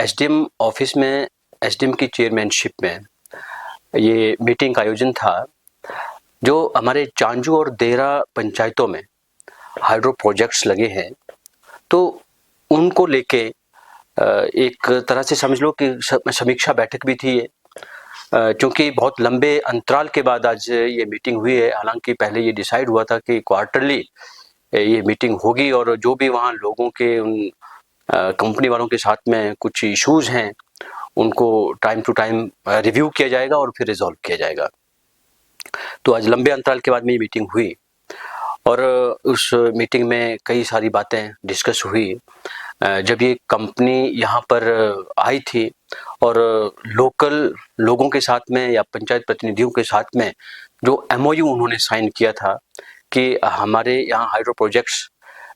SDM office में SDM की chairmanship में ये मीटिंग का आयोजन था। जो हमारे चांजू और देरा पंचायतों में हाइड्रो प्रोजेक्ट्स लगे हैं, तो उनको लेके एक तरह से समझ लो कि समीक्षा बैठक भी थी ये, क्योंकि बहुत लंबे अंतराल के बाद आज ये मीटिंग हुई है। हालांकि पहले ये डिसाइड हुआ था कि क्वार्टरली ये मीटिंग होगी और जो भी वहाँ लोगों के उन कंपनी वालों के साथ में कुछ इश्यूज हैं उनको टाइम टू टाइम रिव्यू किया जाएगा और फिर रिजॉल्व किया जाएगा। तो आज लंबे अंतराल के बाद में ये मीटिंग हुई और उस मीटिंग में कई सारी बातें डिस्कस हुई। जब ये कंपनी यहाँ पर आई थी और लोकल लोगों के साथ में या पंचायत प्रतिनिधियों के साथ में जो एमओयू उन्होंने साइन किया था कि हमारे यहाँ हाइड्रो प्रोजेक्ट्स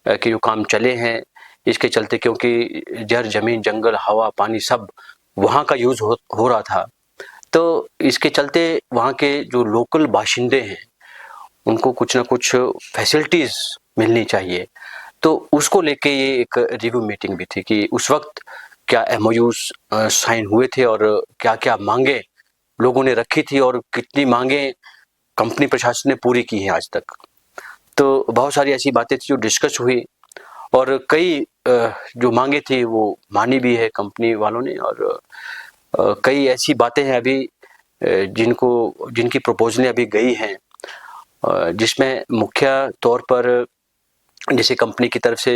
के जो काम चले हैं, इसके चलते क्योंकि जड़ जमीन जंगल हवा पानी सब वहाँ का यूज हो रहा था, तो इसके चलते वहाँ के जो लोकल बाशिंदे हैं उनको कुछ ना कुछ फैसिलिटीज मिलनी चाहिए। तो उसको लेके ये एक रिव्यू मीटिंग भी थी कि उस वक्त क्या एमओयूज साइन हुए थे और क्या क्या मांगे लोगों ने रखी थी और कितनी मांगे कंपनी प्रशासन ने पूरी की है आज तक। तो बहुत सारी ऐसी बातें थी जो डिस्कस हुई और कई जो मांगे थी वो मानी भी है कंपनी वालों ने, और कई ऐसी बातें हैं अभी जिनकी प्रपोजलें अभी गई हैं, जिसमें मुख्य तौर पर जैसे कंपनी की तरफ से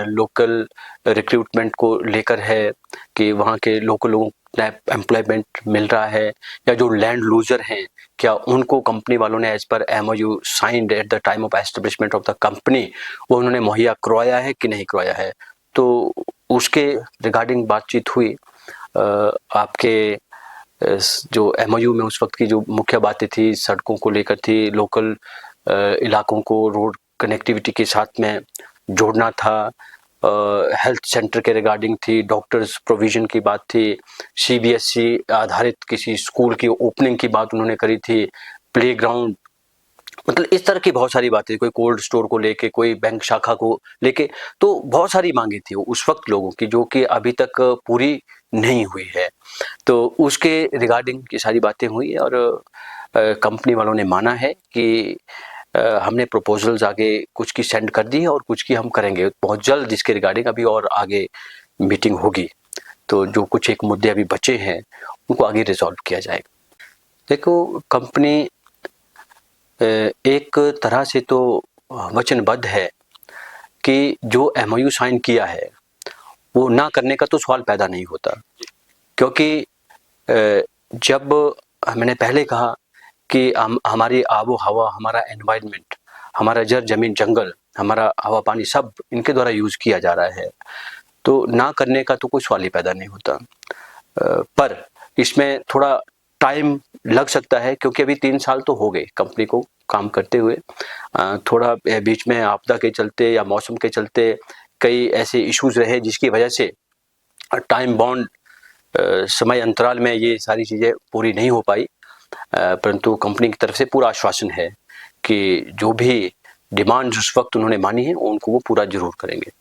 लोकल रिक्रूटमेंट को लेकर है कि वहाँ के लोकल लोगों को एम्प्लॉयमेंट मिल रहा है, या जो लैंड लूजर हैं क्या उनको कंपनी वालों ने as per MoU signed at the time of establishment of the company वो उन्होंने मुहैया करवाया है कि नहीं करवाया है। तो उसके रिगार्डिंग बातचीत हुई। आपके जो एमओयू में उस वक्त की जो मुख्य बातें थी सड़कों को लेकर थी, लोकल इलाकों को रोड कनेक्टिविटी के साथ में जोड़ना था, हेल्थ सेंटर के रिगार्डिंग थी, डॉक्टर्स प्रोविजन की बात थी, सीबीएसई आधारित किसी स्कूल की ओपनिंग की बात उन्होंने करी थी, प्लेग्राउंड, मतलब इस तरह की बहुत सारी बातें, कोई कोल्ड स्टोर को लेके, कोई बैंक शाखा को लेके, तो बहुत सारी मांगे थी उस वक्त लोगों की जो कि अभी तक पूरी नहीं हुई है। तो उसके रिगार्डिंग की सारी बातें हुई और कंपनी वालों ने माना है कि हमने प्रपोजल्स आगे कुछ की सेंड कर दी है और कुछ की हम करेंगे बहुत जल्द, जिसके रिगार्डिंग अभी और आगे मीटिंग होगी। तो जो कुछ एक मुद्दे अभी बचे हैं उनको आगे रिजॉल्व किया जाएगा। देखो, कंपनी एक तरह से तो वचनबद्ध है कि जो एमओयू साइन किया है वो ना करने का तो सवाल पैदा नहीं होता, क्योंकि जब मैंने पहले कहा कि हमारी आबो हवा, हमारा एनवायरनमेंट, हमारा जड़ जमीन जंगल, हमारा हवा पानी सब इनके द्वारा यूज किया जा रहा है, तो ना करने का तो कोई सवाल ही पैदा नहीं होता। पर इसमें थोड़ा टाइम लग सकता है क्योंकि अभी 3 साल तो हो गए कंपनी को काम करते हुए। थोड़ा बीच में आपदा के चलते या मौसम के चलते कई ऐसे इश्यूज रहे जिसकी वजह से टाइम बाउंड समय अंतराल में ये सारी चीज़ें पूरी नहीं हो पाई, परंतु कंपनी की तरफ से पूरा आश्वासन है कि जो भी डिमांड्स उस वक्त उन्होंने मानी है उनको वो पूरा जरूर करेंगे।